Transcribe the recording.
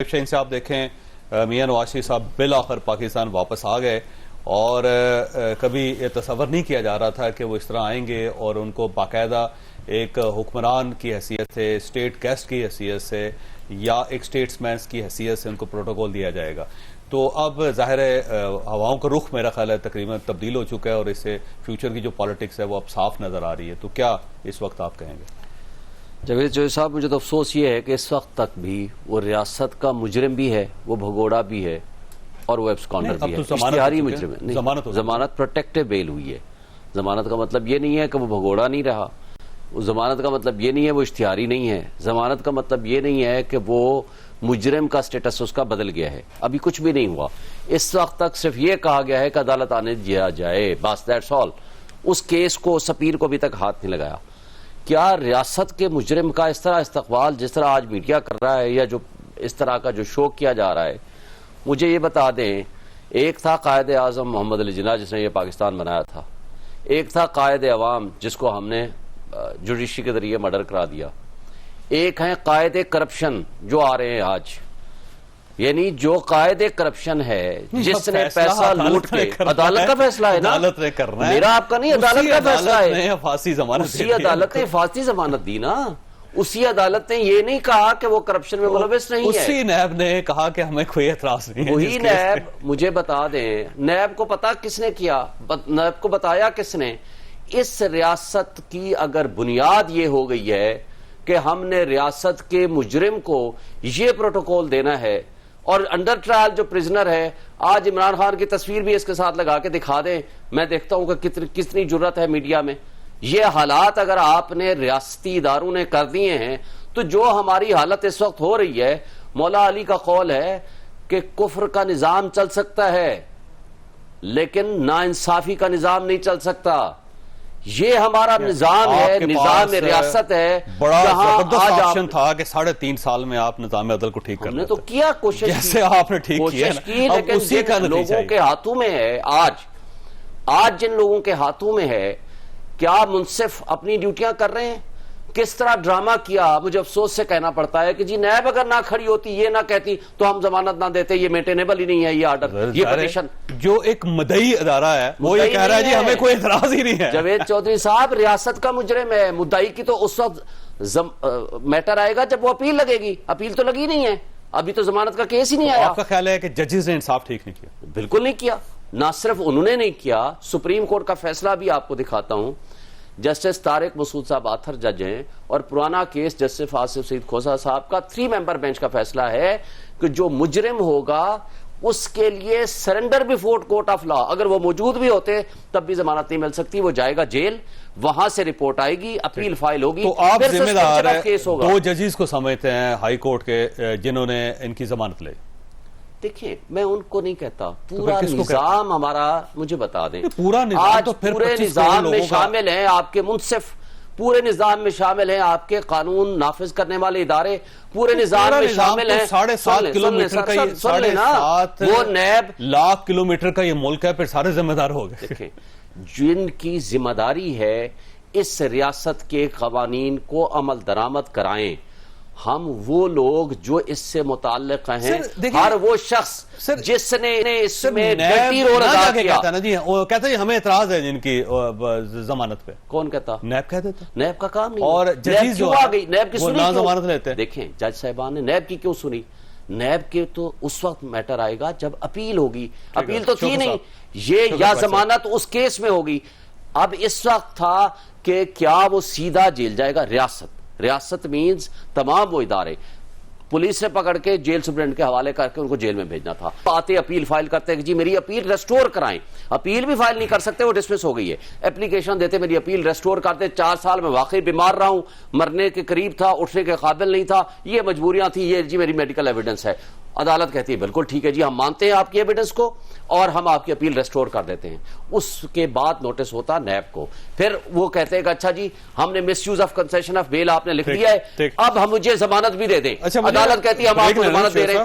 شہین سے آپ دیکھیں میاں نواز شریف صاحب بالآخر پاکستان واپس آ گئے اور کبھی یہ تصور نہیں کیا جا رہا تھا کہ وہ اس طرح آئیں گے اور ان کو باقاعدہ ایک حکمران کی حیثیت سے اسٹیٹ گیسٹ کی حیثیت سے یا ایک اسٹیٹس مین کی حیثیت سے ان کو پروٹوکول دیا جائے گا. تو اب ظاہر ہے ہواؤں کا رخ میرا خیال ہے تقریباً تبدیل ہو چکا ہے اور اس سے فیوچر کی جو پالیٹکس ہے وہ اب صاف نظر آ رہی ہے. تو کیا اس وقت آپ کہیں گے؟ جاوید چودھری صاحب، مجھے تو افسوس یہ ہے کہ اس وقت تک بھی وہ ریاست کا مجرم بھی ہے، وہ بھگوڑا بھی ہے اور وہ ایبسکانڈر بھی ہے. اشتہاری مجرم ہے. ضمانت پروٹیکٹیو بیل ہوئی ہے. ضمانت کا مطلب یہ نہیں ہے کہ وہ بھگوڑا نہیں رہا. ضمانت کا مطلب یہ نہیں ہے وہ اشتہاری نہیں ہے. ضمانت کا مطلب یہ نہیں ہے کہ وہ مجرم کا سٹیٹس اس کا بدل گیا ہے. ابھی کچھ بھی نہیں ہوا. اس وقت تک صرف یہ کہا گیا ہے کہ عدالت آنے دیا جائے، بس دیٹس آل. اس کیس کو سپیر کو ابھی تک ہاتھ نہیں لگایا. کیا ریاست کے مجرم کا اس طرح استقبال جس طرح آج میڈیا کر رہا ہے یا جو اس طرح کا جو شو کیا جا رہا ہے؟ مجھے یہ بتا دیں، ایک تھا قائد اعظم محمد علی جناح جس نے یہ پاکستان بنایا تھا، ایک تھا قائد عوام جس کو ہم نے جوڈیشری کے ذریعے مرڈر کرا دیا، ایک ہیں قائد کرپشن جو آ رہے ہیں آج. یعنی جو قائد کرپشن ہے جس نے پیسہ لوٹ کے عدالت کا فیصلہ ہے نا، عدالت نے کرنا ہے، میرا آپ کا نہیں، عدالت کا فیصلہ ہے. اسی عدالت نے فاسدی ضمانت دی نا. اسی عدالت نے یہ نہیں کہا کہ وہ کرپشن میں ملوث نہیں ہے. اسی نیب نے کہا کہ ہمیں کوئی اعتراض نہیں ہے. وہی نیب، مجھے بتا دیں نیب کو پتا کس نے کیا، نیب کو بتایا کس نے؟ اس ریاست کی اگر بنیاد یہ ہو گئی ہے کہ ہم نے ریاست کے مجرم کو یہ پروٹوکول دینا ہے، اور انڈر ٹرائل جو پریزنر ہے، آج عمران خان کی تصویر بھی اس کے ساتھ لگا کے دکھا دیں، میں دیکھتا ہوں کہ کتنی جرت ہے میڈیا میں. یہ حالات اگر آپ نے ریاستی اداروں نے کر دیے ہیں تو جو ہماری حالت اس وقت ہو رہی ہے، مولا علی کا قول ہے کہ کفر کا نظام چل سکتا ہے لیکن ناانصافی کا نظام نہیں چل سکتا. یہ ہمارا نظام ہے، نظام ریاست ہے. بڑا زبردست آپشن تھا کہ 3.5 سال میں آپ نظام عدل کو ٹھیک کرنا تو کیا کوشش جیسے آپ نے ٹھیک کیا، لیکن جن لوگوں کے ہاتھوں میں ہے آج جن لوگوں کے ہاتھوں میں ہے، کیا منصف اپنی ڈیوٹیاں کر رہے ہیں؟ کس طرح ڈرامہ کیا. مجھے افسوس سے کہنا پڑتا ہے کہ جی نیب اگر نہ کھڑی ہوتی، یہ نہ کہتی تو ہم ضمانت نہ دیتے. یہ مینٹینیبل ہی نہیں ہے یہ آرڈر، یہ پٹیشن. جو ایک مدعی ادارہ ہے وہ یہ کہہ رہا ہے جی ہمیں کوئی اعتراض ہی نہیں ہے. جاوید چودھری صاحب، ریاست کا مجرم ہے، مدعی کی تو اس وقت میٹر آئے گا جب وہ اپیل لگے گی. اپیل تو لگی نہیں ہے، ابھی تو ضمانت کا کیس ہی نہیں آیا. آپ کا خیال ہے کہ ججز نے انصاف ٹھیک نہیں کیا؟ بالکل نہیں کیا. نہ صرف انہوں نے نہیں کیا، سپریم کورٹ کا فیصلہ بھی آپ کو دکھاتا ہوں. جسٹس طارق مسعود صاحب آتھر جج ہیں اور پرانا کیس جسٹس آصف سعید کھوسہ صاحب کا 3 ممبر بینچ کا فیصلہ ہے کہ جو مجرم ہوگا اس کے لیے surrender before court of law, اگر وہ موجود بھی ہوتے تب بھی ضمانت نہیں مل سکتی. وہ جائے گا جیل، وہاں سے رپورٹ آئے گی، اپیل فائل ہوگی. تو آپ ذمہ دار ہیں 2 ججز کو سمجھتے ہیں ہائی کورٹ کے جنہوں نے ان کی ضمانت لے؟ دیکھیں، میں ان کو نہیں کہتا، پورا نظام ہمارا. مجھے بتا دیں پورا نظام تو پھر پورے نظام میں شامل ہیں آپ کے منصف، پورے نظام میں شامل ہیں آپ کے قانون نافذ کرنے والے ادارے، پورے نظام میں شامل ہیں. 7.5 کلومیٹر کا یہ 7.5 لاکھ کلومیٹر کا یہ ملک ہے، پھر سارے ذمہ دار ہو گئے. دیکھیں، جن کی ذمہ داری ہے اس ریاست کے قوانین کو عمل درآمد کرائیں. ہم وہ لوگ جو اس سے متعلق ہیں، ہر وہ شخص جس نے اس میں ڈرٹی رول ادا کیا. وہ کہتا ہے ہمیں اعتراض ہے جن کی ضمانت پہ. کون کہتا؟ نیب کہہ دیتا. نیب کا کام نہیں. اور ججز جو آ گئی نیب کی سنی ضمانت لیتے ہیں. دیکھیں جج صاحبان نے نیب کی کیوں سنی؟ نیب کے تو اس وقت میٹر آئے گا جب اپیل ہوگی. اپیل تو تھی نہیں، یہ یا ضمانت اس کیس میں ہوگی. اب اس وقت تھا کہ کیا وہ سیدھا جیل جائے گا؟ ریاست مینز تمام وہ ادارے. پولیس نے پکڑ کے جیل سپرنٹ کے حوالے کر کے ان کو جیل میں بھیجنا تھا. آتے اپیل فائل کرتے کہ جی میری اپیل ریسٹور کرائیں. اپیل بھی فائل نہیں کر سکتے، وہ ڈسمس ہو گئی ہے. اپلیکیشن دیتے میری اپیل ریسٹور کرتے. 4 سال میں واقعی بیمار رہا ہوں، مرنے کے قریب تھا، اٹھنے کے قابل نہیں تھا، یہ مجبوریاں تھی، یہ جی میری میڈیکل ایویڈنس ہے. عدالت کہتی ہے بالکل ٹھیک ہے جی، ہم مانتے ہیں آپ کی ایویڈنس کو اور ہم آپ کی اپیل ریسٹور کر دیتے ہیں. اس کے بعد نوٹس ہوتا نیب کو. پھر وہ کہتے ہیں کہ اچھا جی ہم نے مس یوز آف کنسیشن آف بیل آپ نے لکھ دیا ہے، اب ہم مجھے ضمانت بھی دے دیں. عدالت کہتی ہے ہم آپ کو ضمانت دے رہے ہیں.